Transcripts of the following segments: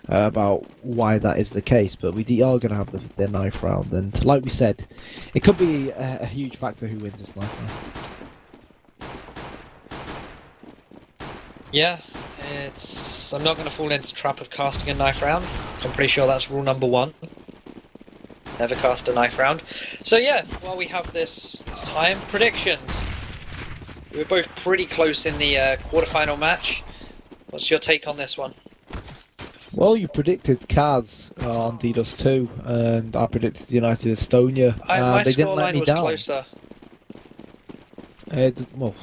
about why that is the case, but we are going to have the ninth round, and like we said, it could be a huge factor who wins this ninth round. Yeah, I'm not going to fall into the trap of casting a knife round, so I'm pretty sure that's rule number 1. Never cast a knife round. So yeah, while we have this time, predictions. We were both pretty close in the quarterfinal match. What's your take on this one? Well, you predicted Kaz on DDoS 2, and I predicted United Estonia. My they didn't let scoreline me was down. closer. Well,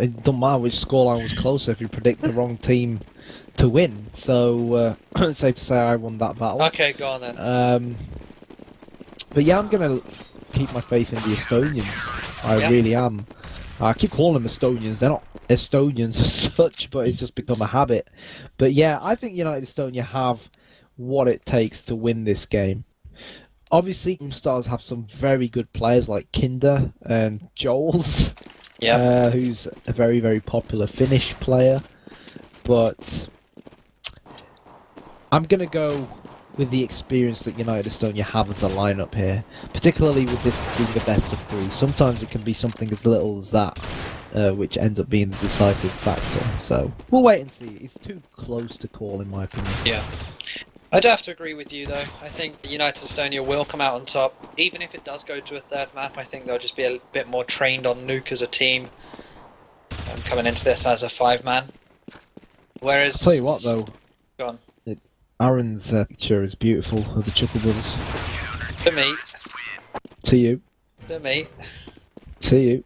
it doesn't matter which scoreline was closer if you predict the wrong team to win. So, safe to say I won that battle. Okay, go on then. But yeah, I'm going to keep my faith in the Estonians. I really am. I keep calling them Estonians. They're not Estonians as such, but it's just become a habit. But yeah, I think United Estonia have what it takes to win this game. Obviously, ChromeStars have some very good players like Kinder and Joels, who's a very, very popular Finnish player. But I'm going to go with the experience that United Estonia have as a lineup here, particularly with this being the best of 3. Sometimes it can be something as little as that, which ends up being the decisive factor. So we'll wait and see. It's too close to call, in my opinion. Yeah. I'd have to agree with you though. I think United Estonia will come out on top. Even if it does go to a third map, I think they'll just be a bit more trained on Nuke as a team. Coming into this as a 5-man. Whereas... I'll tell you what though. Go on. Aaron's picture is beautiful of the Chuckle Brothers. To me. To you. To me. To you.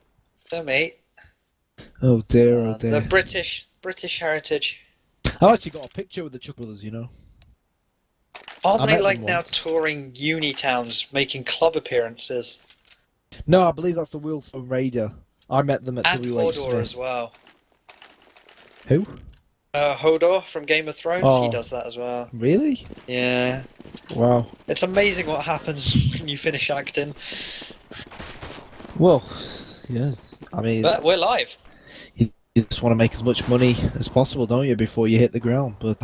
To me. Oh dear, oh dear. The British heritage. I've actually got a picture with the Chuckle Brothers, you know. Aren't they like now touring uni towns, making club appearances? No, I believe that's the Wheelstone Raider. I met them at and WH Hodor as well. Who? Hodor from Game of Thrones, he does that as well. Really? Yeah. Wow. It's amazing what happens when you finish acting. Well, yeah. I mean... But we're live. You just want to make as much money as possible, don't you, before you hit the ground. But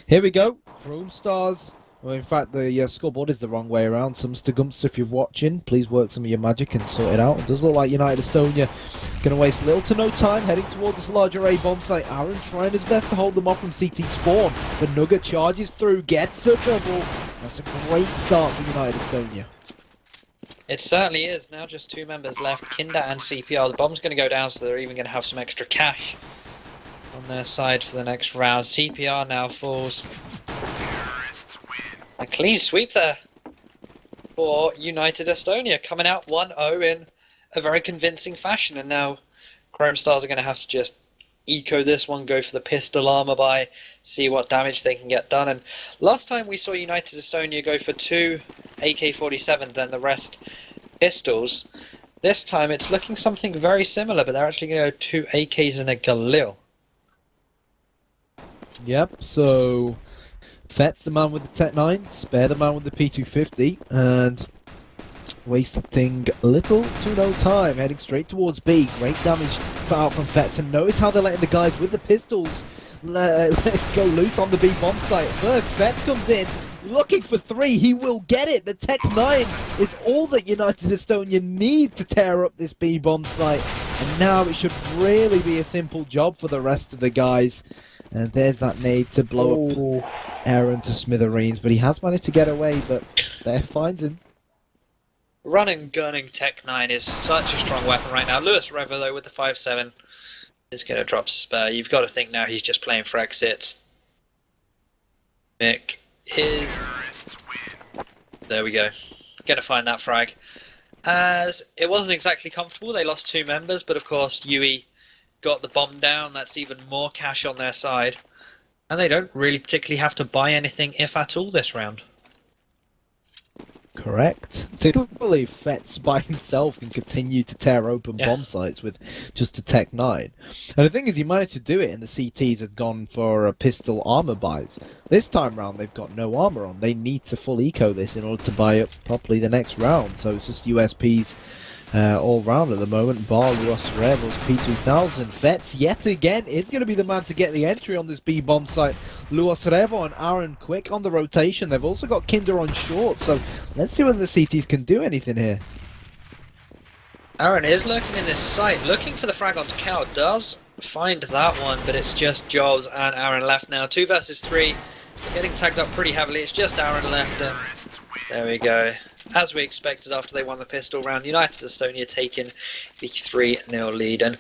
here we go. ChromeStars. Well, in fact, the scoreboard is the wrong way around. Sumster Gumster, if you're watching, please work some of your magic and sort it out. It does look like United Estonia going to waste little to no time heading towards this larger A bomb site. Aaron trying his best to hold them off from CT spawn. The Nugget charges through, gets a double. That's a great start for United Estonia. It certainly is. Now just 2 members left, Kinder and CPR. The bomb's going to go down, so they're even going to have some extra cash on their side for the next round. CPR now falls. A clean sweep there for United Estonia, coming out 1-0 in a very convincing fashion. And now ChromeStars are going to have to just eco this one, go for the pistol armor buy, see what damage they can get done. And last time we saw United Estonia go for 2 AK-47s and the rest pistols. This time it's looking something very similar, but they're actually going to go 2 AKs and a Galil. Yep, so Fet's the man with the Tech 9, Spare the man with the P250, and wasting little to no time, heading straight towards B. Great damage put out from Fetz, and notice how they're letting the guys with the pistols let go loose on the B bomb site. First, Fetz comes in, looking for 3, he will get it. The Tech 9 is all that United Estonia need to tear up this B bomb site, and now it should really be a simple job for the rest of the guys. And there's that nade to blow up Aaron to smithereens, but he has managed to get away, but Bear finds him. Running, gunning Tech 9 is such a strong weapon right now. Lewis Rever, though, with the 5.7 is going to drop Spur. You've got to think now he's just playing for exits. Mick is... There we go. Going to find that frag. As it wasn't exactly comfortable, they lost 2 members, but of course Yui got the bomb down. That's even more cash on their side. And they don't really particularly have to buy anything, if at all, this round. Correct. I don't believe Fetz by himself can continue to tear open bomb sites with just a Tech 9. And the thing is, he managed to do it, and the CTs had gone for pistol armor buys. This time round, they've got no armor on. They need to full eco this in order to buy up properly the next round. So it's just USPs all round at the moment, bar Luos Rebels P2000. Vets yet again is going to be the man to get the entry on this B-bomb site. Luos Revo and Aaron quick on the rotation. They've also got Kinder on short, so let's see whether the CTs can do anything here. Aaron is lurking in this site, looking for the frag onto Cow. Does find that one, but it's just Joels and Aaron left now. 2 versus 3. Getting tagged up pretty heavily. It's just Aaron left. There we go. As we expected after they won the pistol round, United Estonia taking the 3-0 lead. And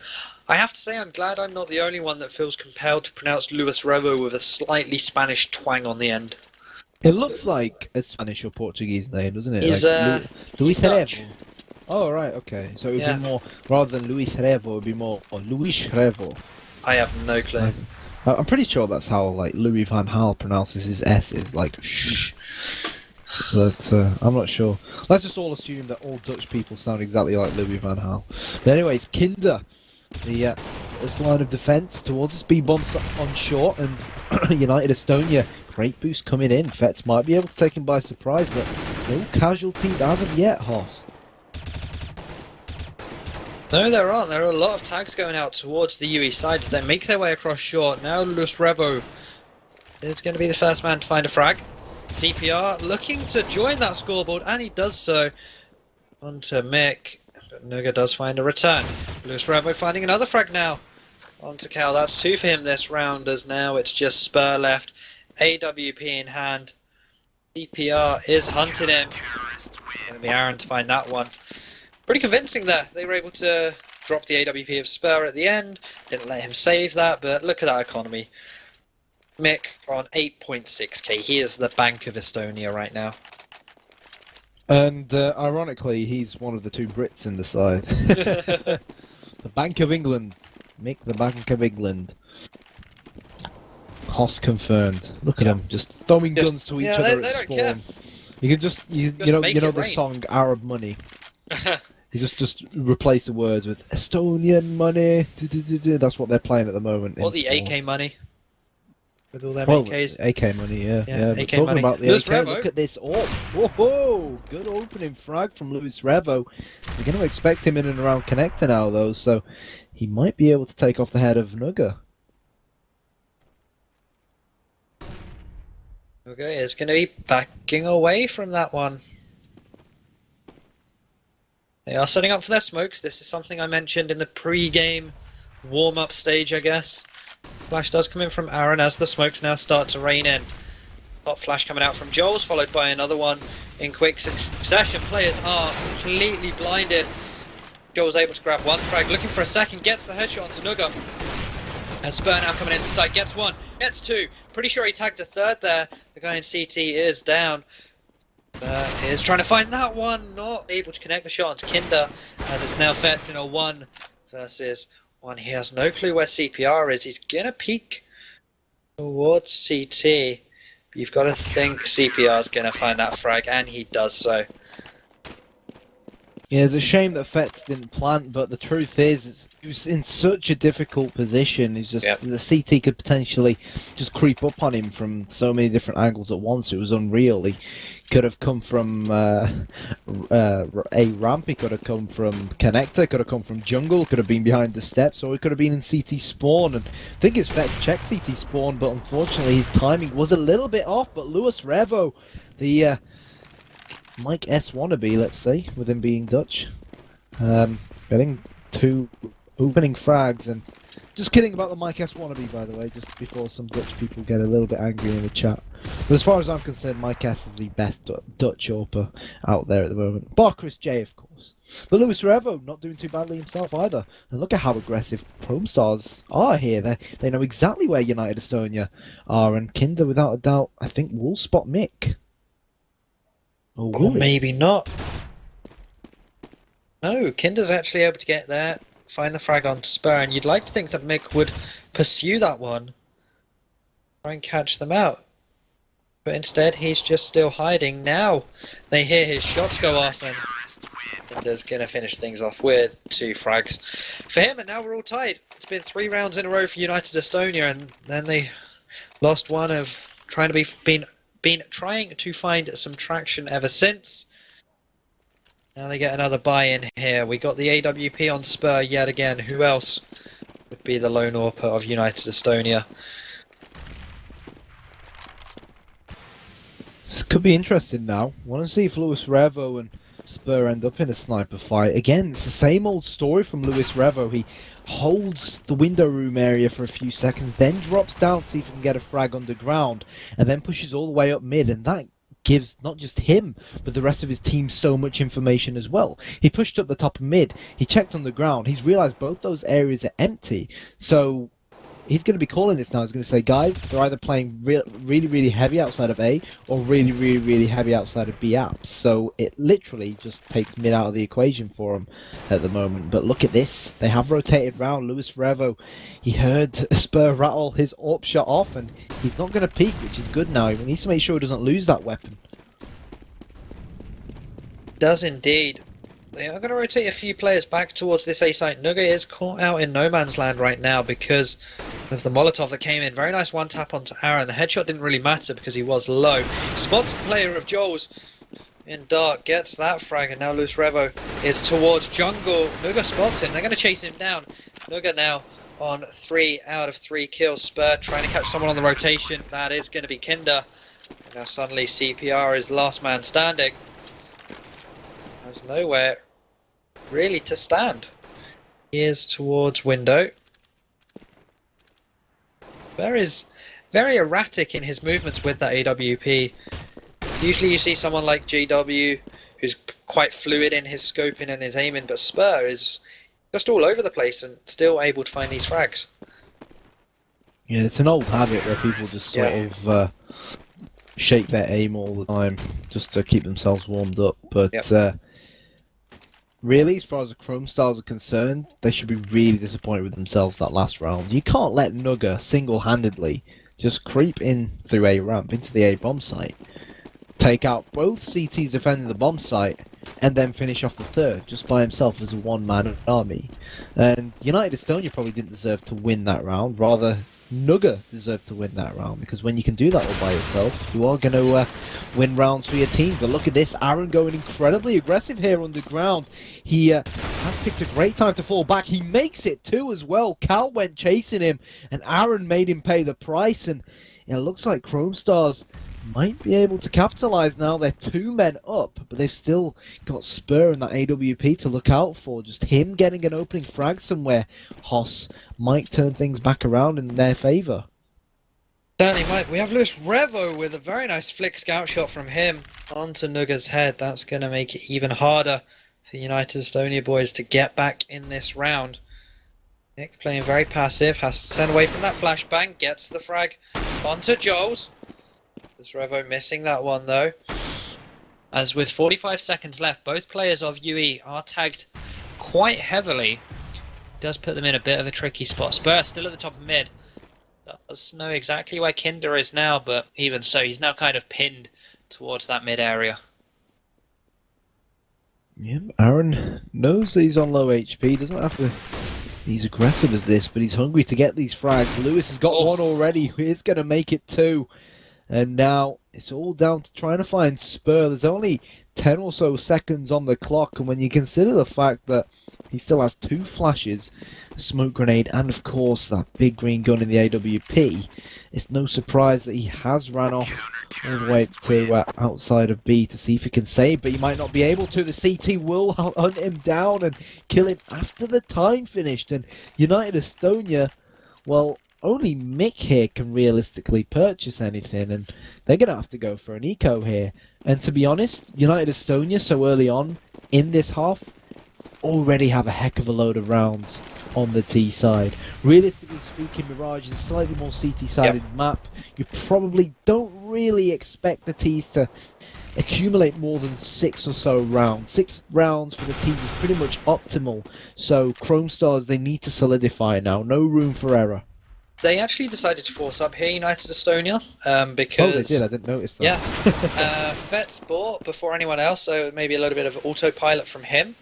I have to say, I'm glad I'm not the only one that feels compelled to pronounce Luis Revo with a slightly Spanish twang on the end. It looks like a Spanish or Portuguese name, doesn't it? He's, like Luis Dutch. Revo. Oh, right, okay. So it would be more, rather than Luis Revo, it would be more Luis Revo. I have no clue. I'm pretty sure that's how like Louis van Gaal pronounces his S's, like shh. But I'm not sure. Let's just all assume that all Dutch people sound exactly like Louis van Gaal. But anyways, Kinder, this line of defence towards the speed bomb on short, and United Estonia, great boost coming in. Vets might be able to take him by surprise, but no casualties as of yet, Hoss. No, there aren't. There are a lot of tags going out towards the UE side as they make their way across short. Now Luis Revo is going to be the first man to find a frag. CPR looking to join that scoreboard, and he does so. On to Mick, but Nuga does find a return. Luis Revo finding another frag now. On to Cal. That's 2 for him this round, as now it's just Spur left. AWP in hand. CPR is hunting him. Going to be Aaron to find that one. Pretty convincing there. They were able to drop the AWP of Spur at the end. Didn't let him save that, but look at that economy. Mick on 8.6k. He is the Bank of Estonia right now. And ironically, he's one of the 2 Brits in the side. The Bank of England. Mick, the Bank of England. Hoss confirmed. Look at him, just throwing guns to each other at spawn. Care. You can just, you know the song Arab Money. You just replace the words with Estonian money. That's what they're playing at the moment. Or the AK money. With all their AKs. AK money, yeah. AK but talking money. about the Luis AK, Revo. look at this. Oh, whoa, good opening frag from Luis Revo. We're going to expect him in and around connector now, though, so he might be able to take off the head of Nuga. Okay, is going to be backing away from that one. They are setting up for their smokes. This is something I mentioned in the pre-game warm-up stage, I guess. Flash does come in from Aaron as the smokes now start to rain in. Hot flash coming out from Joel's, followed by another one in quick succession. Players are completely blinded. Joel's able to grab one frag, looking for a second, gets the headshot onto Nuga. And Spur now coming inside, gets 1, gets 2. Pretty sure he tagged a 3rd there. The guy in CT is down. Is trying to find that one, not able to connect the shot onto Kinder, and it's now Fetz in a 1 versus 1. He has no clue where CPR is. He's gonna peek towards CT. But you've got to think CPR's gonna find that frag, and he does so. Yeah, it's a shame that Fetz didn't plant, but the truth is, he was in such a difficult position. He's just the CT could potentially just creep up on him from so many different angles at once. It was unreal. He could have come from a ramp. He could have come from connector. Could have come from jungle. Could have been behind the steps, or he could have been in CT spawn. And I think his Fetz checked CT spawn, but unfortunately his timing was a little bit off. But Luis Revo, the Mike S wannabe, let's say, with him being Dutch, getting 2 opening frags. And just kidding about the Mike S wannabe, by the way, just before some Dutch people get a little bit angry in the chat. But as far as I'm concerned, Mike S is the best Dutch AWPer out there at the moment, bar Chris J, of course. But Luis Revo not doing too badly himself either. And look at how aggressive ChromeStars are here. They know exactly where United Estonia are, and Kinder, without a doubt, I think will spot Mick. Or maybe not. No, Kinder's actually able to get there, find the frag on Spur, and you'd like to think that Mick would pursue that one, try and catch them out. But instead, he's just still hiding. Now they hear his shots go off, and Kinder's going to finish things off with 2 frags for him, and now we're all tied. It's been 3 rounds in a row for United Estonia, and then they lost one of trying to been trying to find some traction ever since. Now they get another buy-in here. We got the AWP on Spur yet again. Who else would be the lone AWP of United Estonia? This could be interesting now. Want to see if Luis Revo and Spur end up in a sniper fight. Again, it's the same old story from Luis Revo. He holds the window room area for a few seconds, then drops down to see if he can get a frag underground, and then pushes all the way up mid, and that gives not just him, but the rest of his team so much information as well. He pushed up the top of mid, he checked on the ground, he's realised both those areas are empty, so he's going to be calling this now. He's going to say, guys, they're either playing really heavy outside of A, or really heavy outside of B apps. So it literally just takes mid out of the equation for him at the moment. But look at this. They have rotated round. Luis Revo, he heard Spur rattle his AWP shot off, and he's not going to peek, which is good now. He needs to make sure he doesn't lose that weapon. Does indeed. They are going to rotate a few players back towards this A site. Nuga is caught out in no man's land right now because of the Molotov that came in. Very nice one tap onto Aaron. The headshot didn't really matter because he was low. Spots the player of Joel's in dark, gets that frag, and now Luis Revo is towards jungle. Nuga spots him. They're going to chase him down. Nuga now on 3 out of 3 kills. Spur trying to catch someone on the rotation. That is going to be Kinder. And now suddenly CPR is last man standing. There's nowhere really to stand. He is towards window. Spur is very erratic in his movements with that AWP. Usually you see someone like GW who's quite fluid in his scoping and his aiming, but Spur is just all over the place and still able to find these frags. Yeah, it's an old habit where people just sort of shake their aim all the time just to keep themselves warmed up. But really, as far as the ChromeStars are concerned, they should be really disappointed with themselves that last round. You can't let Nuga single-handedly just creep in through A ramp into the A bomb site, take out both CTs defending the bomb site, and then finish off the third just by himself as a one-man army. And United Estonia probably didn't deserve to win that round, rather Nuga deserved to win that round, because when you can do that all by yourself, you are going to win rounds for your team. But look at this, Aaron going incredibly aggressive here underground. He has picked a great time to fall back. He makes it too as well. Cal went chasing him, and Aaron made him pay the price, and it looks like ChromeStars might be able to capitalise now. They're 2 men up, but they've still got Spur and that AWP to look out for. Just him getting an opening frag somewhere, Hoss, might turn things back around in their favour. Certainly might. We have Luis Revo with a very nice flick scout shot from him onto Nuga's head. That's going to make it even harder for the United Estonia boys to get back in this round. Nick playing very passive, has to turn away from that flashbang, gets the frag onto Joel's. Revo missing that one though. As with 45 seconds left, both players of UE are tagged quite heavily. Does put them in a bit of a tricky spot. Spur still at the top of mid. Does know exactly where Kinder is now, but even so, he's now kind of pinned towards that mid area. Yeah, Aaron knows that he's on low HP, doesn't have to. He's aggressive as this, but he's hungry to get these frags. Lewis has got one already. He's going to make it 2. And now it's all down to trying to find Spur. There's only 10 or so seconds on the clock, and when you consider the fact that he still has 2 flashes, a smoke grenade, and of course that big green gun in the AWP, it's no surprise that he has ran off all the way to outside of B to see if he can save, but he might not be able to. The CT will hunt him down and kill him after the time finished, and United Estonia, well, only Mick here can realistically purchase anything, and they're going to have to go for an eco here. And to be honest, United Estonia so early on in this half already have a heck of a load of rounds on the T side. Realistically speaking, Mirage is a slightly more CT-sided map. You probably don't really expect the T's to accumulate more than 6 or so rounds. 6 rounds for the T's is pretty much optimal. So ChromeStars, they need to solidify now. No room for error. They actually decided to force up here, United Estonia, because... Oh, they did. I didn't notice that. Yeah. Fetz bought before anyone else, so maybe a little bit of autopilot from him.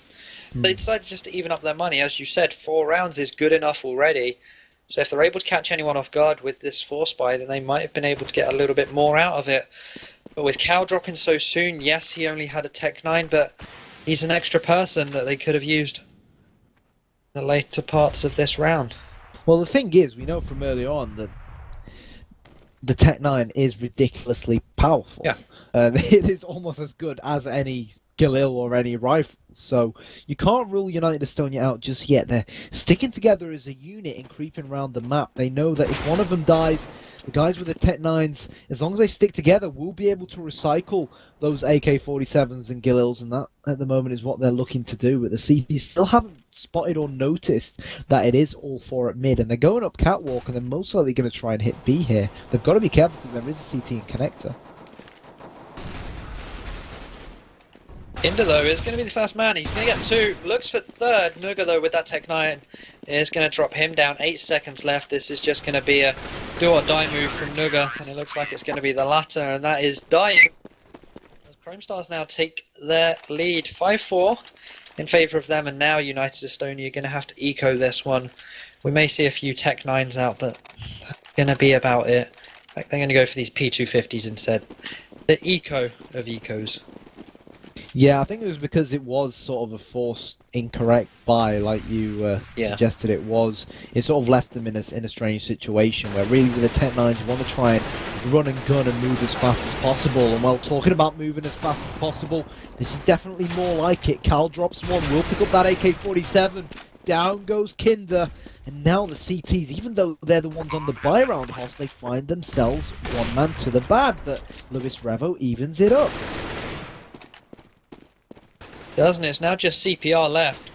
They decided just to even up their money. As you said, 4 rounds is good enough already. So if they're able to catch anyone off guard with this force buy, then they might have been able to get a little bit more out of it. But with Cal dropping so soon, yes, he only had a Tech 9, but He's an extra person that they could have used in the later parts of this round. Well, the thing is, we know from early on that the Tech 9 is ridiculously powerful. Yeah. It is almost as good as any Galil or any rifle. So you can't rule United Estonia out just yet. They're sticking together as a unit and creeping around the map. They know that if one of them dies, the guys with the Tech 9s, as long as they stick together, will be able to recycle those AK-47s and Galils, and that at the moment is what they're looking to do. But the CTs still haven't spotted or noticed that it is all four at mid, and they're going up catwalk, and they're most likely going to try and hit B here. They've got to be careful because there is a CT and connector. Kinder, though, is going to be the first man. He's going to get two. Looks for third. Nuga, though, with that Tech 9 is going to drop him down. 8 seconds left. This is just going to be a do-or-die move from Nuga, and it looks like it's going to be the latter, and that is dying. As ChromeStars now take their lead 5-4 in favour of them, and now United Estonia are going to have to eco this one. We may see a few Tech 9s out, but that's going to be about it. In fact, they're going to go for these P250s instead. The eco of ecos. Yeah, I think it was because it was sort of a forced incorrect buy, like you suggested it was. It sort of left them in a strange situation where really with the Tech 9s you want to try and run and gun and move as fast as possible. And while talking about moving as fast as possible, this is definitely more like it. Cal drops one, will pick up that AK-47. Down goes Kinder. And now the CTs, even though they're the ones on the buy round host, they find themselves one man to the bad. But Luis Revo evens it up. Doesn't it? It's now just CPR left.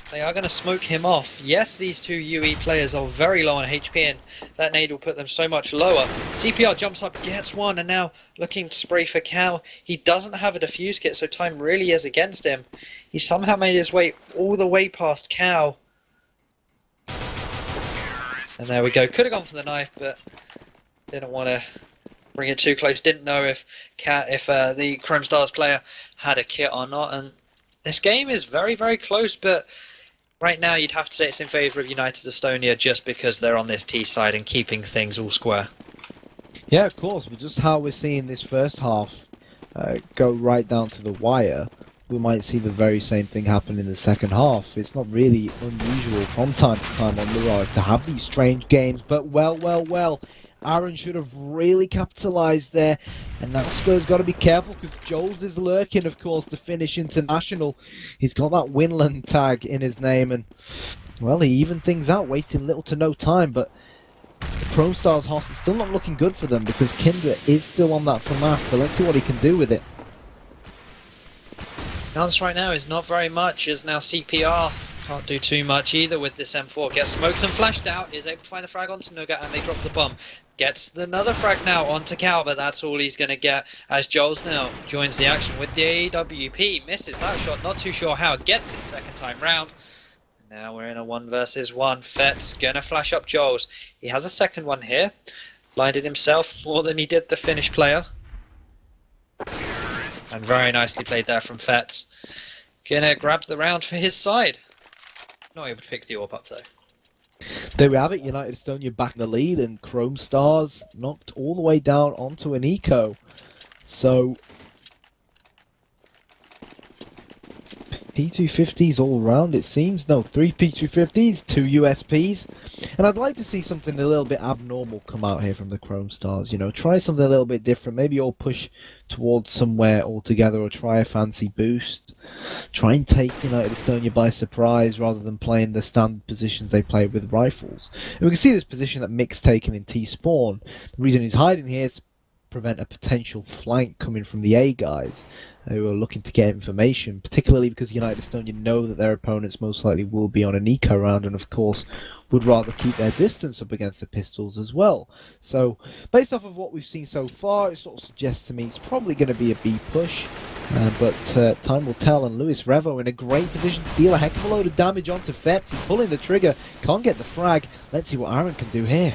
They are going to smoke him off. Yes, these two UE players are very low on HP, and that nade will put them so much lower. CPR jumps up, gets one, and now looking to spray for Cal. He doesn't have a defuse kit, so time really is against him. He somehow made his way all the way past Cal. And there we go. Could have gone for the knife, but didn't want to bring it too close. Didn't know if the ChromeStars player had a kit or not, and this game is very, very close, but right now you'd have to say it's in favour of United Estonia just because they're on this T side and keeping things all square. Yeah, of course, but just how we're seeing this first half go right down to the wire, we might see the very same thing happen in the second half. It's not really unusual from time to time on Mirage to have these strange games, but well, Aaron should have really capitalised there, and now Spurs got to be careful because Joels is lurking, of course, to finish international. He's got that Winland tag in his name, and well, he evened things out, wasting little to no time. But the ChromeStars host is still not looking good for them because Kinder is still on that FAMAS, so let's see what he can do with it. Chance right now is not very much, as now CPR can't do too much either with this M4. Gets smoked and flashed out, is able to find the frag onto Nuga, and they drop the bomb. Gets another frag now onto Cal, but that's all he's going to get as Joels now joins the action with the AWP. Misses that shot, not too sure how. Gets it second time round. Now we're in a 1 versus 1. Fett's going to flash up Joels. He has a second one here. Blinded himself more than he did the Finnish player. And very nicely played there from Fett. Gonna grab the round for his side. Not able to pick the AWP up though. There we have it, United Estonia back in the lead, and ChromeStars knocked all the way down onto an eco. So P250s all round, it seems. No, 3 P250s, 2 USPs. And I'd like to see something a little bit abnormal come out here from the ChromeStars. You know, try something a little bit different. Maybe all push towards somewhere altogether, or try a fancy boost. Try and take United Estonia by surprise rather than playing the standard positions they play with rifles. And we can see this position that Mick's taken in T-spawn. The reason he's hiding here is to prevent a potential flank coming from the A guys who are looking to get information, particularly because United Estonia know that their opponents most likely will be on an eco round, and of course would rather keep their distance up against the pistols as well. So based off of what we've seen so far, it sort of suggests to me it's probably going to be a B push, but time will tell. And Luis Revo in a great position to deal a heck of a load of damage onto Fett. He's pulling the trigger, can't get the frag. Let's see what Aaron can do here.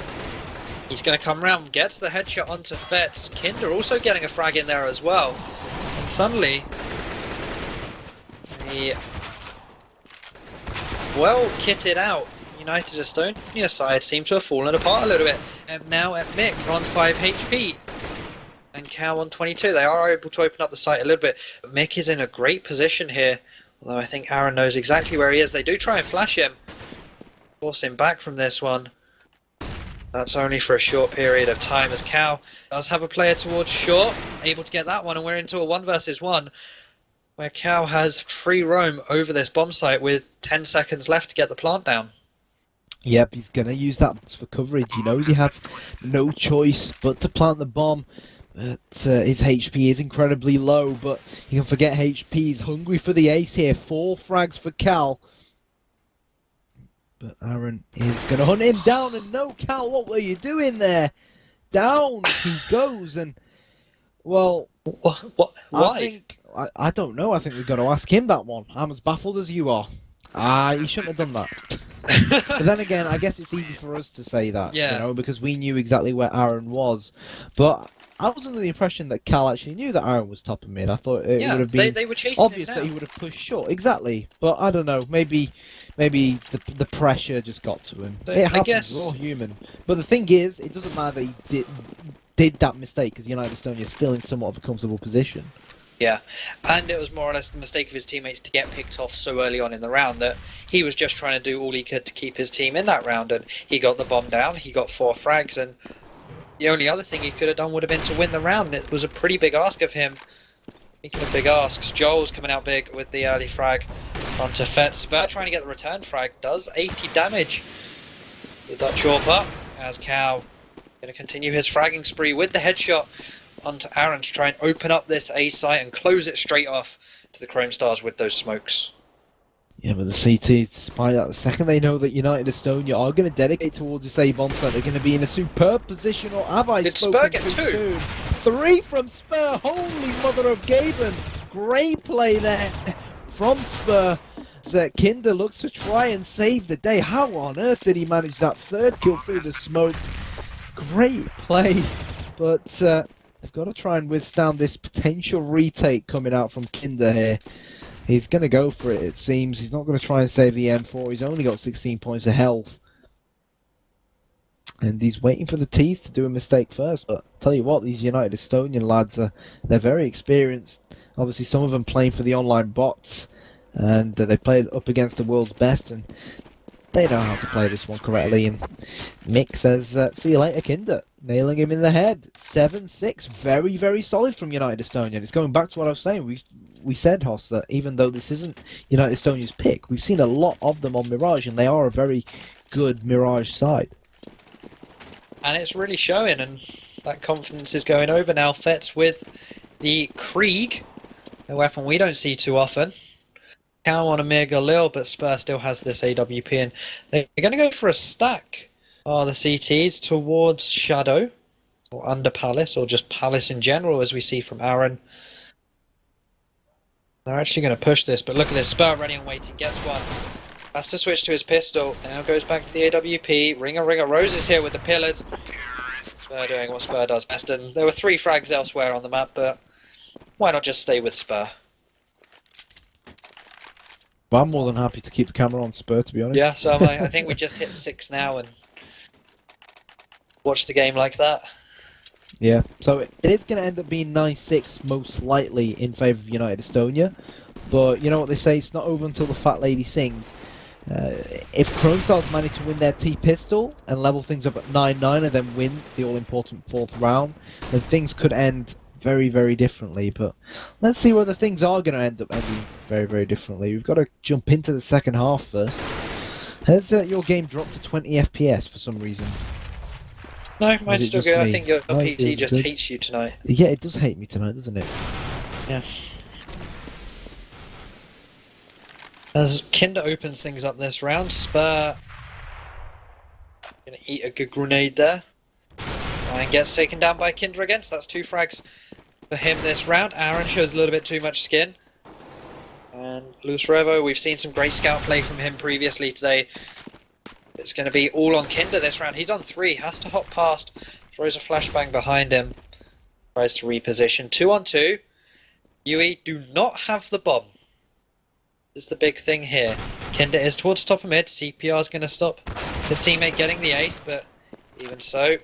He's going to come round, gets the headshot onto Fett. Kinder also getting a frag in there as well. And suddenly, the well kitted out United Estonia side seem to have fallen apart a little bit. And now at Mick, on 5 HP. and Cow on 22. They are able to open up the site a little bit. But Mick is in a great position here. Although I think Aaron knows exactly where he is. They do try and flash him. Force him back from this one. That's only for a short period of time, as Cow does have a player towards short, able to get that one, and we're into a 1 versus 1, where Cow has free roam over this bomb site with 10 seconds left to get the plant down. Yep, he's going to use that for coverage. He knows he has no choice but to plant the bomb. But his HP is incredibly low, but you can forget HP. He's hungry for the ace here. 4 frags for Cal. But Aaron is going to hunt him down, and no, Cal, what were you doing there? Down he goes, and, well... What? Why? I don't know. I think we've got to ask him that one. I'm as baffled as you are. He shouldn't have done that. But then again, I guess it's easy for us to say that, because we knew exactly where Aaron was. But I was under the impression that Cal actually knew that Aaron was top of mid. I thought it would have been they were chasing obvious that he would have pushed short. Exactly. But I don't know. Maybe the pressure just got to him. So, it happens. I guess... We're all human. But the thing is, it doesn't matter that he did that mistake, because United Estonia is still in somewhat of a comfortable position. Yeah, and it was more or less the mistake of his teammates to get picked off so early on in the round that he was just trying to do all he could to keep his team in that round, and he got the bomb down, he got 4 frags, and the only other thing he could have done would have been to win the round. It was a pretty big ask of him. Speaking of big asks, Joel's coming out big with the early frag onto Fett. Spur trying to get the return frag, does 80 damage. The Dutch AWP up, as Cow going to continue his fragging spree with the headshot onto Aaron to try and open up this A site and close it straight off to the ChromeStars with those smokes. Yeah, but the CT, despite that, the second they know that United Estonia are going to dedicate towards this A bomb site, they're going to be in a superb position. Or have I Did spoken Spur get too 2? soon? 3 from Spur. Holy mother of Gaben! Great play there from Spur. Kinder looks to try and save the day. How on earth did he manage that 3rd kill through the smoke? Great play, but they've got to try and withstand this potential retake coming out from Kinder here. He's going to go for it, it seems. He's not going to try and save the M4. He's only got 16 points of health. And he's waiting for the T's to do a mistake first. But I'll tell you what, these United Estonian lads, they're very experienced. Obviously, some of them playing for the online bots. And they played up against the world's best. And they know how to play this one correctly. And Mick says, see you later, Kinder. Nailing him in the head. 7-6. Very, very solid from United Estonia. And it's going back to what I was saying. We said, Hoss, that even though this isn't United Estonia's pick, we've seen a lot of them on Mirage, and they are a very good Mirage side. And it's really showing, and that confidence is going over now. Fetz with the Krieg, a weapon we don't see too often. Cow on a Mir Galil, but Spur still has this AWP, and they're going to go for a stack. Are the CTs towards Shadow, or under Palace, or just Palace in general, as we see from Aaron. They're actually going to push this, but look at this. Spur ready and waiting, gets one. Has to switch to his pistol. Now goes back to the AWP. Ringer Roses here with the pillars. Spur doing what Spur does best. And there were 3 frags elsewhere on the map, but why not just stay with Spur? Well, I'm more than happy to keep the camera on Spur, to be honest. Yeah, so I think we just hit 6 now and watch the game like that. Yeah, so it is going to end up being 9-6 most likely in favour of United Estonia. But you know what they say, it's not over until the fat lady sings. If ChromeStars manage to win their T-pistol and level things up at 9-9 and then win the all-important 4th round, then things could end very, very differently. But let's see whether things are going to end up ending very, very differently. We've got to jump into the second half first. Has your game dropped to 20 FPS for some reason? No, mine's still good. I think your Mine PT just good. hates you tonight. Yeah, it does hate me tonight, doesn't it? Yeah. As Kinder opens things up this round, Spur gonna eat a good grenade there. And gets taken down by Kinder again, so that's 2 frags for him this round. Aaron shows a little bit too much skin. And Luis Revo, we've seen some great scout play from him previously today. It's going to be all on Kinder this round. He's on 3, has to hop past, throws a flashbang behind him, tries to reposition. 2 on 2. UE do not have the bomb. This is the big thing here. Kinder is towards top of mid. CPR is going to stop his teammate getting the ace, but even so,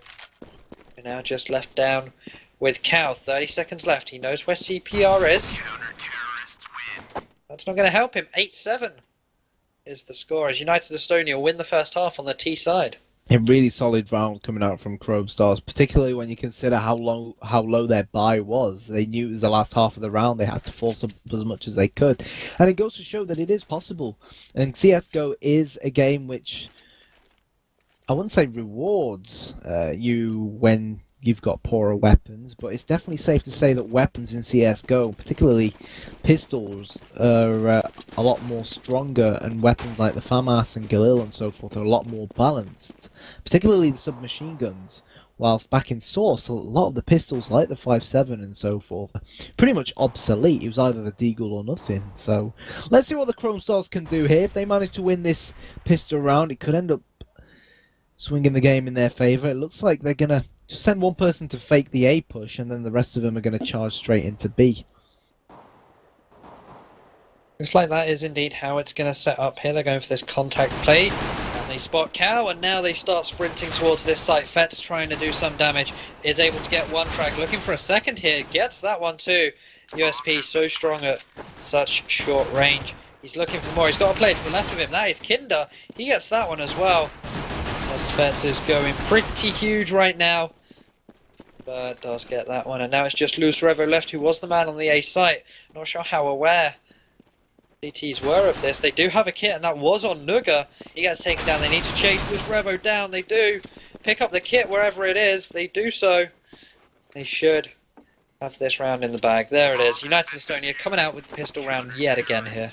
we're now just left down with Cow. 30 seconds left. He knows where CPR is. That's not going to help him. 8-7 is the score as United Estonia win the first half on the T side. A really solid round coming out from ChromeStars, particularly when you consider how low their buy was. They knew it was the last half of the round. They had to force up as much as they could. And it goes to show that it is possible. And CSGO is a game which, I wouldn't say rewards you when you've got poorer weapons, but it's definitely safe to say that weapons in CSGO, particularly pistols, are a lot more stronger, and weapons like the FAMAS and Galil and so forth are a lot more balanced, particularly the submachine guns, whilst back in Source, a lot of the pistols like the 5.7 and so forth are pretty much obsolete. It was either the Deagle or nothing. So let's see what the ChromeStars can do here. If they manage to win this pistol round, it could end up swinging the game in their favour. It looks like they're going to just send one person to fake the A push, and then the rest of them are going to charge straight into B. Looks like that is indeed how it's going to set up here. They're going for this contact play, and they spot Cow, and now they start sprinting towards this site. Fet's trying to do some damage, is able to get one frag, looking for a second here, gets that one too. USP so strong at such short range. He's looking for more, he's got a play to the left of him, that is Kinder, he gets that one as well. As Fetz is going pretty huge right now, but does get that one, and now it's just Luz Revo left, who was the man on the A site. Not sure how aware CTs were of this. They do have a kit, and that was on Nuga. He gets taken down. They need to chase Luz Revo down. They do pick up the kit wherever it is. They do so. They should have this round in the bag. There it is. United Estonia coming out with the pistol round yet again here.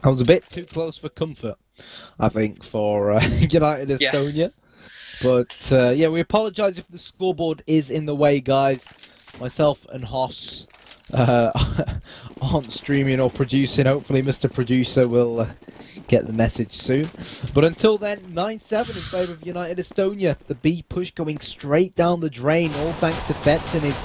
I was a bit too close for comfort, I think, for United Estonia. Yeah. But, yeah, we apologise if the scoreboard is in the way, guys. Myself and Hoss aren't streaming or producing. Hopefully Mr. Producer will get the message soon. But until then, 9-7 in favour of United Estonia. The B push going straight down the drain, all thanks to Fetz and his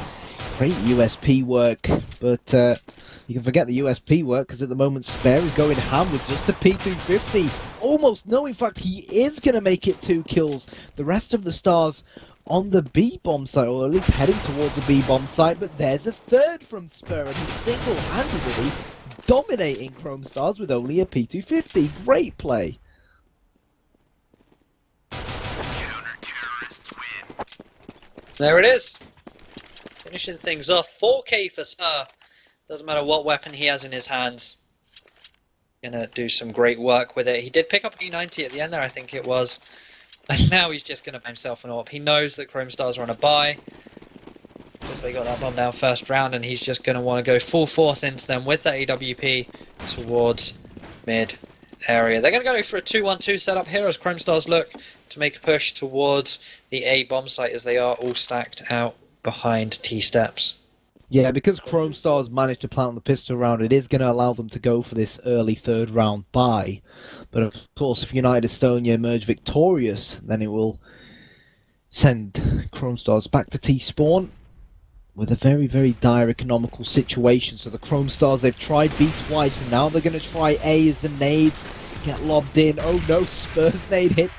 great USP work. But you can forget the USP work, because at the moment Spare is going ham with just a P250. Almost, no, in fact, he is going to make it 2 kills. The rest of the stars on the B bomb site, or at least heading towards the B bomb site, but there's a third from Spur, and he's single-handedly dominating ChromeStars with only a P250. Great play. There it is. Finishing things off. 4K for Spur. Doesn't matter what weapon he has in his hands. Gonna do some great work with it. He did pick up a E90 at the end there, I think it was. And now he's just gonna buy himself an AWP. He knows that ChromeStars are on a buy, because they got that bomb down first round, and he's just gonna want to go full force into them with that AWP towards mid area. They're gonna go for a 2-1-2 setup here as ChromeStars look to make a push towards the A bomb site, as they are all stacked out behind T steps. Yeah, because ChromeStars managed to plant the pistol round, it is going to allow them to go for this early third round buy. But of course, if United Estonia emerge victorious, then it will send ChromeStars back to T-spawn with a very, very dire economical situation. So the ChromeStars, they've tried B twice, and now they're going to try A as the nades get lobbed in. Oh no, Spurs nade hits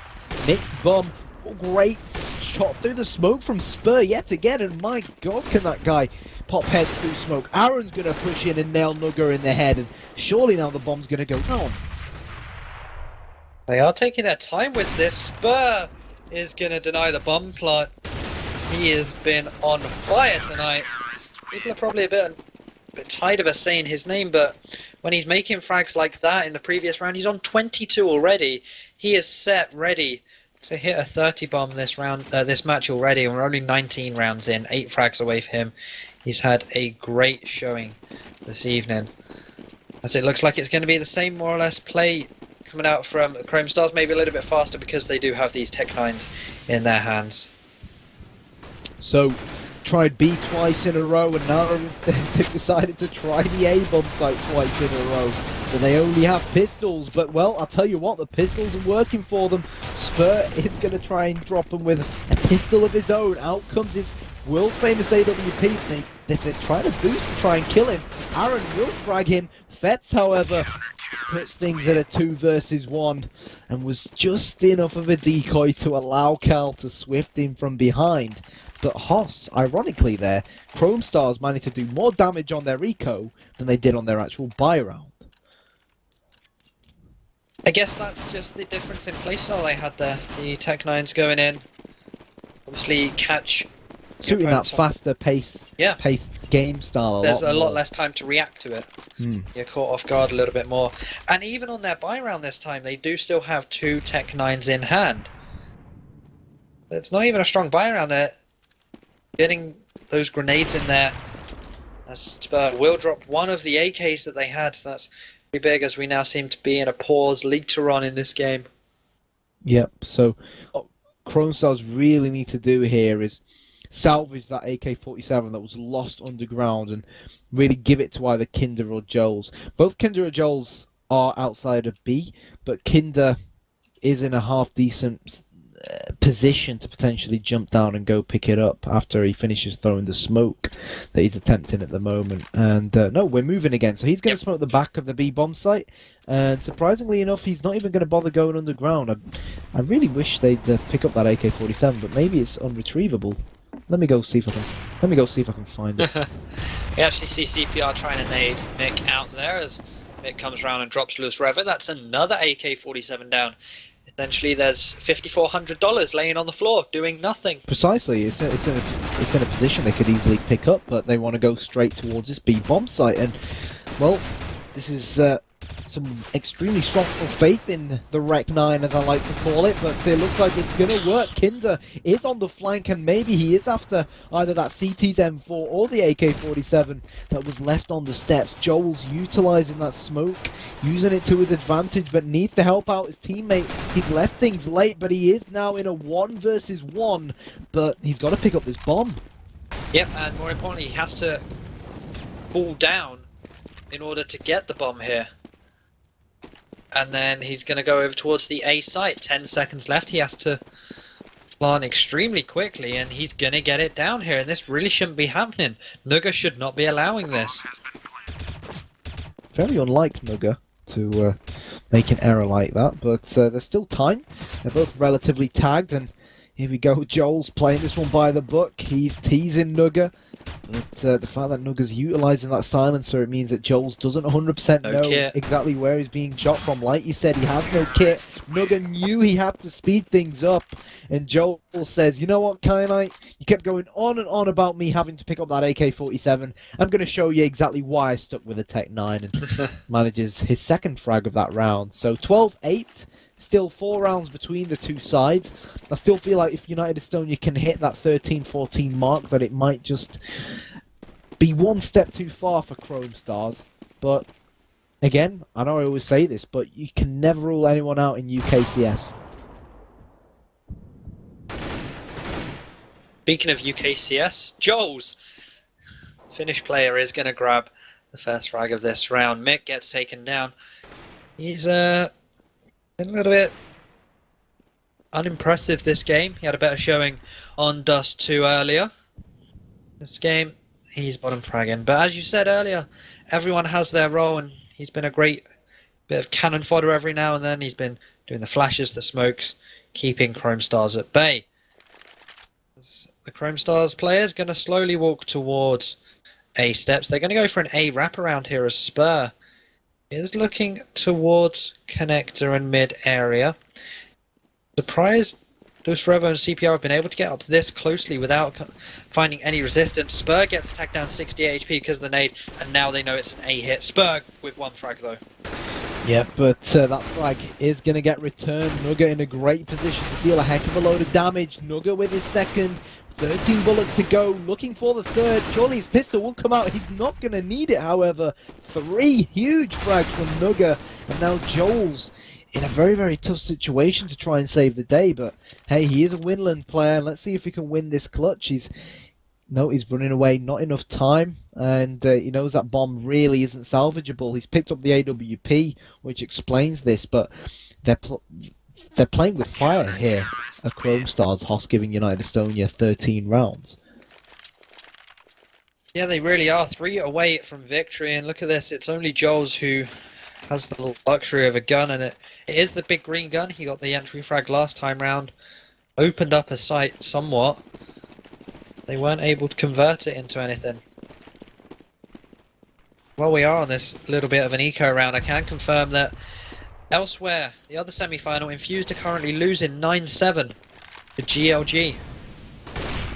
Nick's bum. Oh, great shot through the smoke from Spur yet again, and my god, can that guy pop heads through smoke. Aaron's going to push in and nail Nugger in the head, and surely now the bomb's going to go down. They are taking their time with this. Spur is going to deny the bomb plot. He has been on fire tonight. People are probably a bit tired of us saying his name, but when he's making frags like that in the previous round, he's on 22 already. He is set, ready to hit a 30 bomb this round, this match already, and we're only 19 rounds in, 8 frags away from him. He's had a great showing this evening, as it looks like it's going to be the same more or less play coming out from ChromeStars, maybe a little bit faster because they do have these Tech 9s in their hands. So, tried B twice in a row, and now they've decided to try the A bomb site twice in a row. So they only have pistols, but well, I'll tell you what, the pistols are working for them. Spur is going to try and drop him with a pistol of his own. Out comes his world famous AWP. They're trying to boost to try and kill him. Aaron will frag him. Fetz, however, puts things at a 2 versus 1 and was just enough of a decoy to allow Cal to swift in from behind. But Hoss, ironically there, ChromeStars managed to do more damage on their eco than they did on their actual buy round. I guess that's just the difference in playstyle they had there. The Tech-9s going in, obviously catch... Suiting that faster paced game style There's a lot more. less time to react to it. You're caught off guard a little bit more. And even on their buy round this time, they do still have 2 Tech-9s in hand. It's not even a strong buy round. They're getting those grenades in there. Spur will drop one of the AKs that they had, so that's pretty big as we now seem to be in a pause later on in this game. Yep, so what ChromeStars really need to do here is salvage that AK-47 that was lost underground and really give it to either Kinder or Joels. Both Kinder or Joels are outside of B, but Kinder is in a half-decent position to potentially jump down and go pick it up after he finishes throwing the smoke that he's attempting at the moment. And no, we're moving again. So he's going to smoke the back of the B bomb site. And surprisingly enough, he's not even going to bother going underground. I really wish they'd pick up that AK-47, but maybe it's unretrievable. Let me go see if I can find it. We actually see CPR trying to nade Mick out there as Mick comes around and drops Loose Rever. That's another AK-47 down. Essentially, there's $5,400 laying on the floor, doing nothing. Precisely, it's in a position they could easily pick up, but they want to go straight towards this B bomb site. And well, this is some extremely strong faith in the Rec 9, as I like to call it, but it looks like it's going to work. Kinder is on the flank, and maybe he is after either that CT's M4 or the AK-47 that was left on the steps. Joel's utilising that smoke, using it to his advantage, but needs to help out his teammate. He's left things late, but he is now in a 1 versus 1, but he's got to pick up this bomb. Yep, and more importantly, he has to fall down in order to get the bomb here. And then he's going to go over towards the A site. 10 seconds left. He has to plant extremely quickly, and he's going to get it down here. And this really shouldn't be happening. Nugga should not be allowing this. Very unlike Nugga to make an error like that, but there's still time. They're both relatively tagged, and here we go. Joel's playing this one by the book. He's teasing Nugga. But the fact that Nugga's utilising that silencer, it means that Joel's doesn't 100% know exactly where he's being shot from. Like you said, he has no kit. Nugga knew he had to speed things up. And Joel says, you know what, Kyanite? You kept going on and on about me having to pick up that AK-47. I'm going to show you exactly why I stuck with a Tech-9. And manages his second frag of that round. So 12-8. Still 4 rounds between the two sides. I still feel like if United Estonia can hit that 13-14 mark, that it might just be one step too far for ChromeStars. But again, I know I always say this, but you can never rule anyone out in UKCS. Speaking of UKCS, Joel's Finnish player is going to grab the first frag of this round. Mick gets taken down. He's a little bit unimpressive this game. He had a better showing on Dust 2 earlier. This game, he's bottom fragging. But as you said earlier, everyone has their role, and he's been a great bit of cannon fodder every now and then. He's been doing the flashes, the smokes, keeping ChromeStars at bay. The ChromeStars player's going to slowly walk towards A steps. They're going to go for an A wraparound here as Spur is looking towards connector and mid area. Surprised Loose Revo and CPR have been able to get up this closely without finding any resistance. Spur gets tagged down 68 HP because of the nade, and now they know it's an A hit. Spur with 1 frag though. Yeah, but that frag is going to get returned. Nugga in a great position to deal a heck of a load of damage. Nugga with his second. 13 bullets to go, looking for the third. Surely his pistol will come out. He's not going to need it, however. 3 huge frags from Nugga. And now Joel's in a very, very tough situation to try and save the day. But hey, he is a Winland player. Let's see if he can win this clutch. He's running away. Not enough time. And he knows that bomb really isn't salvageable. He's picked up the AWP, which explains this. But they're playing with fire here at ChromeStars. Hoss giving United Estonia 13 rounds. Yeah, they really are. 3 away from victory, and look at this. It's only Joel's who has the luxury of a gun, and it is the big green gun. He got the entry frag last time round, opened up a sight somewhat. They weren't able to convert it into anything. While we are on this little bit of an eco round, I can confirm that elsewhere, the other semi-final, Infused are currently losing 9-7 to GLG,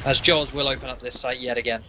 as Joels will open up this site yet again.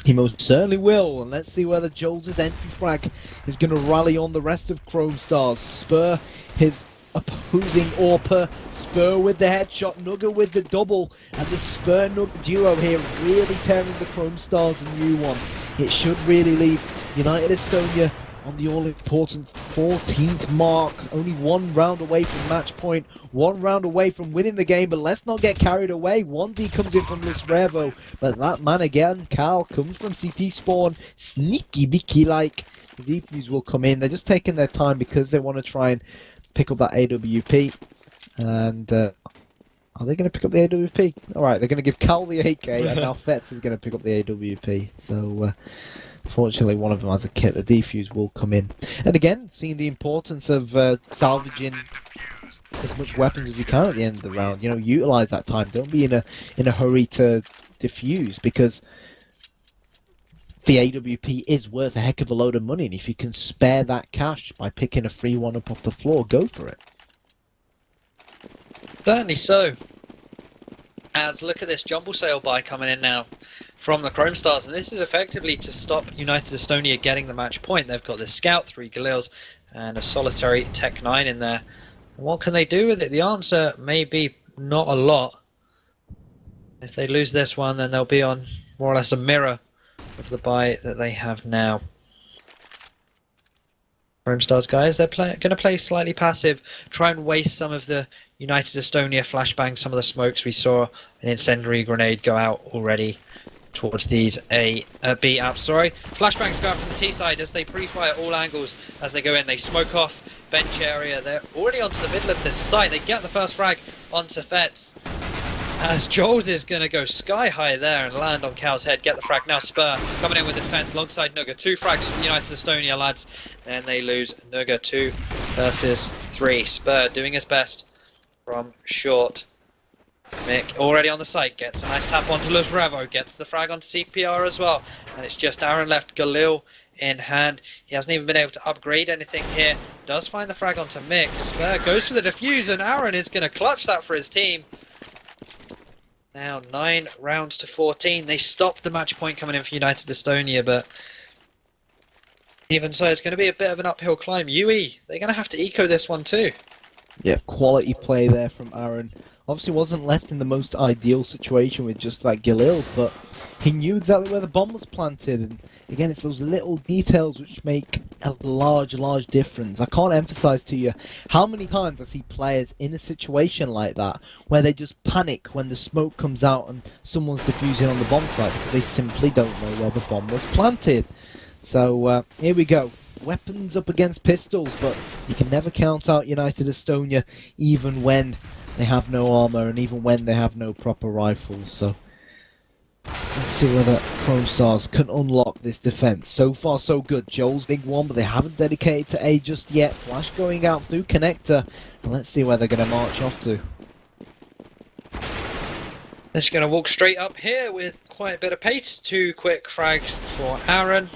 He most certainly will, and let's see whether Joel's entry frag is going to rally on the rest of ChromeStars. Spur his opposing AWPer, Spur with the headshot, Nugget with the double, and the Spur-Nugget duo here really tearing the ChromeStars a new one. It should really leave United Estonia on the all-important 14th mark, only one round away from match point, one round away from winning the game, but let's not get carried away. 1D comes in from Los Revo, but that man again, Cal, comes from CT spawn, sneaky beaky like. The defuse will come in. They're just taking their time because they want to try and pick up that AWP, and are they going to pick up the AWP? Alright, they're going to give Cal the AK, and now Fetz is going to pick up the AWP, so fortunately, one of them has a kit. The defuse will come in. And again, seeing the importance of salvaging as much weapons as you can at the end of the round. You know, utilize that time. Don't be in a hurry to defuse, because the AWP is worth a heck of a load of money. And if you can spare that cash by picking a free one up off the floor, go for it. Certainly so. As look at this jumble sale buy coming in now from the ChromeStars, and this is effectively to stop United Estonia getting the match point. They've got this Scout, 3 Galils, and a solitary Tech 9 in there. What can they do with it? The answer may be not a lot. If they lose this one, then they'll be on more or less a mirror of the buy that they have now. ChromeStars guys, they're going to play slightly passive, try and waste some of the United Estonia flashbang, some of the smokes. We saw an incendiary grenade go out already towards these B apps. Sorry, flashbangs go out from the T side as they pre-fire all angles as they go in. They smoke off bench area. They're already onto the middle of this site. They get the first frag onto Fetz, as Joels is going to go sky high there and land on Cal's head. Get the frag now. Spur coming in with the defense alongside Nuga. 2 frags from United Estonia, lads. Then they lose Nuga 2 versus 3. Spur doing his best from short. Mick already on the site, gets a nice tap onto Los Revo, gets the frag onto CPR as well, and it's just Aaron left, Galil in hand. He hasn't even been able to upgrade anything here. Does find the frag onto Mick. Spur goes for the defuse, and Aaron is going to clutch that for his team. Now 9 rounds to 14. They stopped the match point coming in for United Estonia, but even so, it's going to be a bit of an uphill climb. UE, they're going to have to eco this one too. Yeah, quality play there from Aaron. Obviously wasn't left in the most ideal situation with just that Galil, but he knew exactly where the bomb was planted. And again, it's those little details which make a large difference. I can't emphasize to you how many times I see players in a situation like that where they just panic when the smoke comes out and someone's defusing on the bomb site because they simply don't know where the bomb was planted. So here we go. Weapons up against pistols, but you can never count out United Estonia even when they have no armor and even when they have no proper rifles. So let's see whether ChromeStars can unlock this defense. So far so good. Joel's big one, but they haven't dedicated to A just yet. Flash going out through connector, and let's see where they're going to march off to. They're just going to walk straight up here with quite a bit of pace. 2 quick frags for Aaron.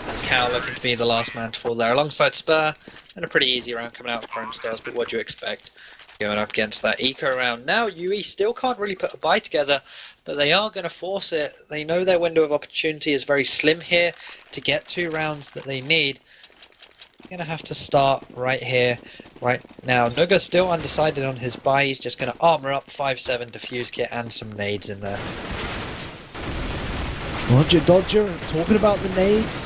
That's Cal looking to be the last man to fall there alongside Spur, and a pretty easy round coming out of ChromeStars, but what do you expect going up against that eco round? Now UE still can't really put a buy together, but they are going to force it. They know their window of opportunity is very slim here to get 2 rounds that they need. They're going to have to start right here, right now. Nuga still undecided on his buy. He's just going to armor up 5.7 defuse kit and some nades in there. Roger Dodger, talking about the nades.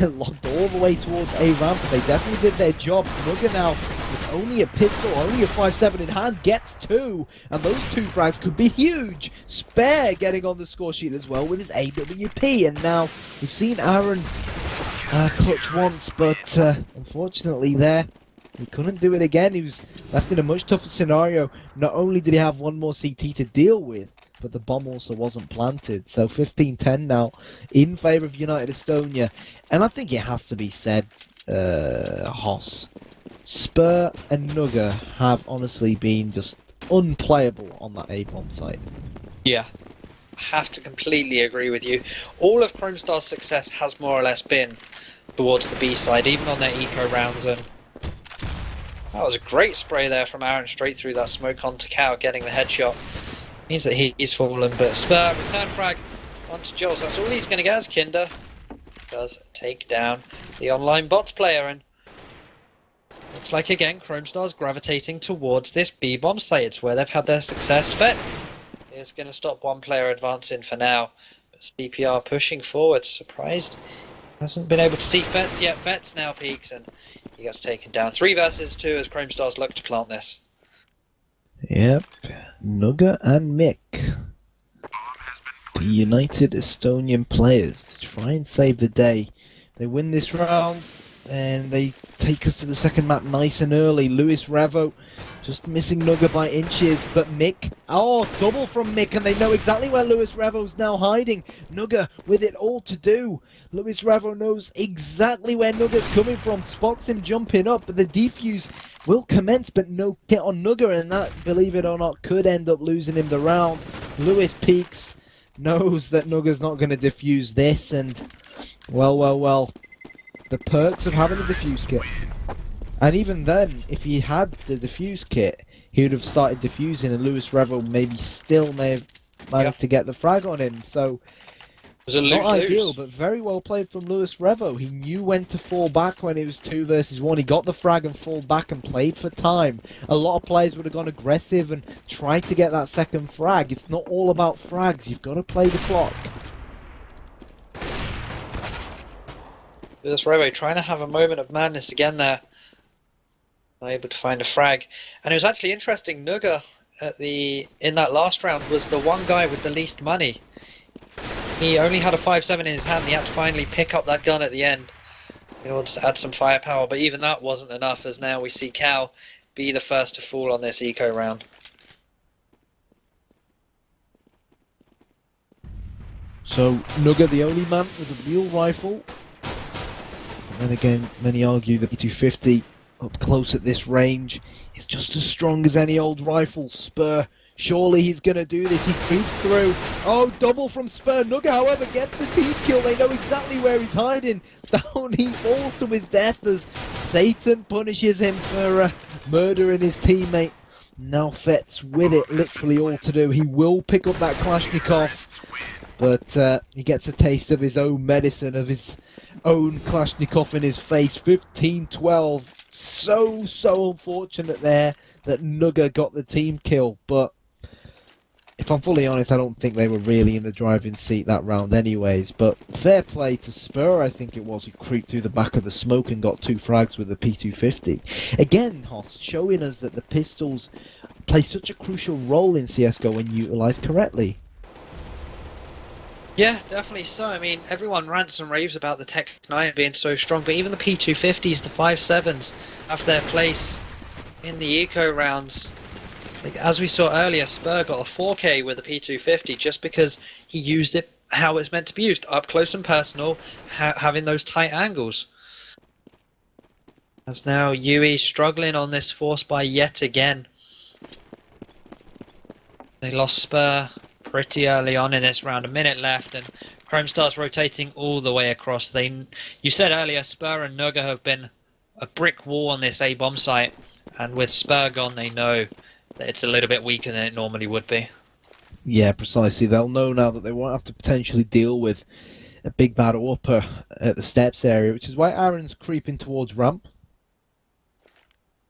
Locked all the way towards A ramp, but they definitely did their job. Nugget now with only a pistol, only a 5.7 in hand, gets 2, and those 2 frags could be huge. Spare getting on the score sheet as well with his AWP, and now we've seen Aaron clutch once, but unfortunately there he couldn't do it again. He was left in a much tougher scenario. Not only did he have one more CT to deal with, but the bomb also wasn't planted. So 15-10 now in favour of United Estonia. And I think it has to be said, Hoss, Spur and Nugger have honestly been just unplayable on that A-bomb site. Yeah, I have to completely agree with you. All of ChromeStars' success has more or less been towards the B side, even on their eco rounds. And that was a great spray there from Aaron, straight through that smoke onto Cow, getting the headshot. Means that he's fallen, but Spur, return frag onto Jules. That's all he's going to get as Kinder does take down the online bots player. And looks like, again, ChromeStars gravitating towards this B-bomb site. It's where they've had their success. Fets is going to stop one player advancing for now. But CPR pushing forward. Surprised hasn't been able to see Fets yet. Fets now peaks and he gets taken down. 3 versus 2 as ChromeStars look to plant this. Yep, Nugger and Mick, the United Estonian players, to try and save the day. They win this round and they take us to the second map nice and early. Lewis Revo just missing Nugger by inches, but Mick, oh, double from Mick, and they know exactly where Lewis Revo's now hiding. Nugger with it all to do. Lewis Revo knows exactly where Nugger's coming from, spots him jumping up, but the defuse will commence, but no hit on Nugger, and that, believe it or not, could end up losing him the round. Lewis peeks, knows that Nugger's not going to defuse this, and well, the perks of having a defuse kit. And even then, if he had the defuse kit, he would have started defusing, and Lewis Revo maybe still may have managed to get the frag on him. So, it was a not lose-lose. ideal, but very well played from Lewis Revo. He knew when to fall back when it was 2 versus 1. He got the frag and fall back and played for time. A lot of players would have gone aggressive and tried to get that second frag. It's not all about frags. You've got to play the clock. Lewis Revo trying to have a moment of madness again there. Not able to find a frag. And it was actually interesting, Nugger in that last round was the one guy with the least money. He only had a 5.7 in his hand. He had to finally pick up that gun at the end in order to add some firepower. But even that wasn't enough, as now we see Cal be the first to fall on this eco round. So, Nugger the only man with a real rifle. And then again, many argue that the 250 up close at this range is just as strong as any old rifle. Spur, surely he's going to do this. He creeps through. Oh, double from Spur. Nugger, however, gets the team kill. They know exactly where he's hiding. Down he falls to his death as Satan punishes him for murdering his teammate. Now Fets with it literally all to do. He will pick up that Kalashnikov, but he gets a taste of his own medicine, of his own Kalashnikov in his face. 15-12. So unfortunate there that Nugger got the team kill, but if I'm fully honest, I don't think they were really in the driving seat that round anyways. But fair play to Spur, I think it was, who creeped through the back of the smoke and got 2 frags with the P250. Again, Hoss, showing us that the pistols play such a crucial role in CSGO when utilised correctly. Yeah, definitely so. I mean, everyone rants and raves about the Tech 9 being so strong, but even the P250s, the 5.7s, have their place in the eco rounds. Like, as we saw earlier, Spur got a 4K with the P250 just because he used it how it's meant to be used, up close and personal, having those tight angles. As now UE struggling on this force buy yet again. They lost Spur pretty early on in this round, a minute left, and ChromeStars rotating all the way across. You said earlier, Spur and Nugger have been a brick wall on this A-bomb site, and with Spur gone, they know that it's a little bit weaker than it normally would be. Yeah, precisely. They'll know now that they won't have to potentially deal with a big bad upper at the steps area, which is why Aaron's creeping towards ramp.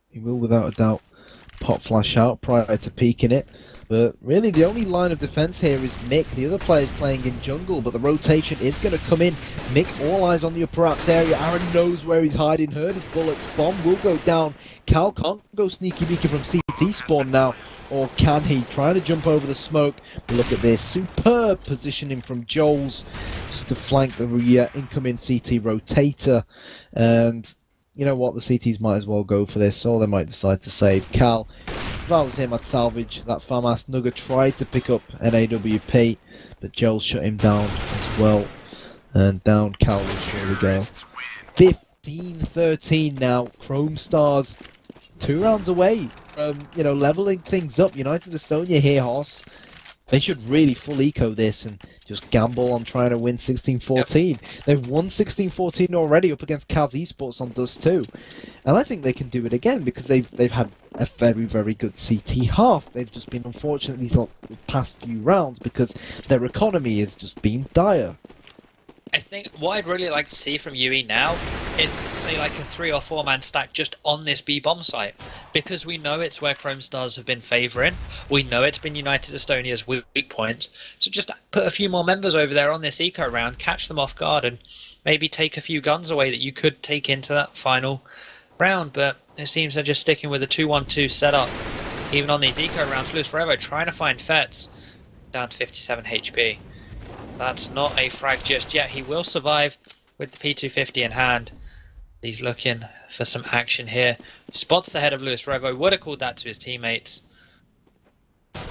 He will, without a doubt, pop flash out prior to peeking it. But really, the only line of defense here is Mick. The other player's playing in jungle, but the rotation is going to come in. Mick, all eyes on the upper apps area. Aaron knows where he's hiding. Heard his bullets. Bomb will go down. Cal can't go sneaky-deaky from CT spawn now. Or can he? Trying to jump over the smoke. But look at this. Superb positioning from Joel's. Just to flank the incoming CT rotator. And you know what? The CTs might as well go for this. Or they might decide to save. Cal if I was him, I'd salvage that FAMAS. Nugget tried to pick up an AWP, but Joel shut him down as well. And down Cowley, here we go. 15-13 now. ChromeStars 2 rounds away from, leveling things up. United Estonia here, Hoss. They should really full eco this and just gamble on trying to win 16-14. Yep. They've won 16-14 already up against Kaz Esports on Dust 2. And I think they can do it again because they've had a very, very good CT half. They've just been unfortunate these past few rounds because their economy has just been dire. I think what I'd really like to see from UE now is, say, like a 3 or 4 man stack just on this B bomb site, because we know it's where ChromeStars have been favouring. We know it's been United Estonia's weak points. So just put a few more members over there on this eco round, catch them off guard, and maybe take a few guns away that you could take into that final round. But it seems they're just sticking with a 2-1-2 setup, even on these eco rounds. Luis Revo trying to find Fets, down to 57 HP. That's not a frag just yet. He will survive with the P250 in hand. He's looking for some action here. Spots the head of Luis Revo. Would have called that to his teammates.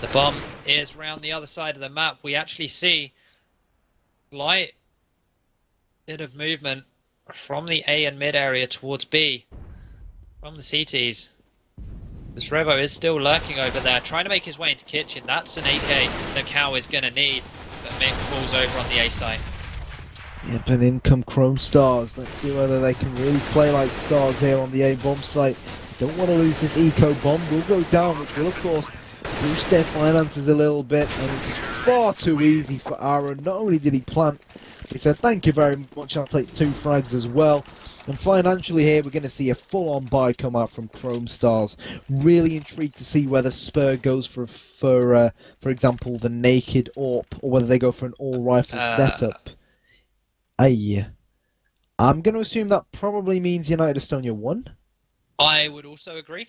The bomb is round the other side of the map. We actually see light bit of movement from the A and mid area towards B from the CTs. Luis Revo is still lurking over there, trying to make his way into kitchen. That's an AK that Cow is going to need. But Mick falls over on the A site. Yep, and in come ChromeStars. Let's see whether they can really play like stars here on the A bomb site. Don't want to lose this eco bomb. Will go down, which will of course boost their finances a little bit. And this is far too easy for Aaron. Not only did he plant, he said thank you very much, I'll take 2 frags as well. And financially here, we're going to see a full-on buy come out from ChromeStars. Really intrigued to see whether Spur goes for example, the naked AWP, or whether they go for an all-rifle setup. I'm going to assume that probably means United Estonia won. I would also agree.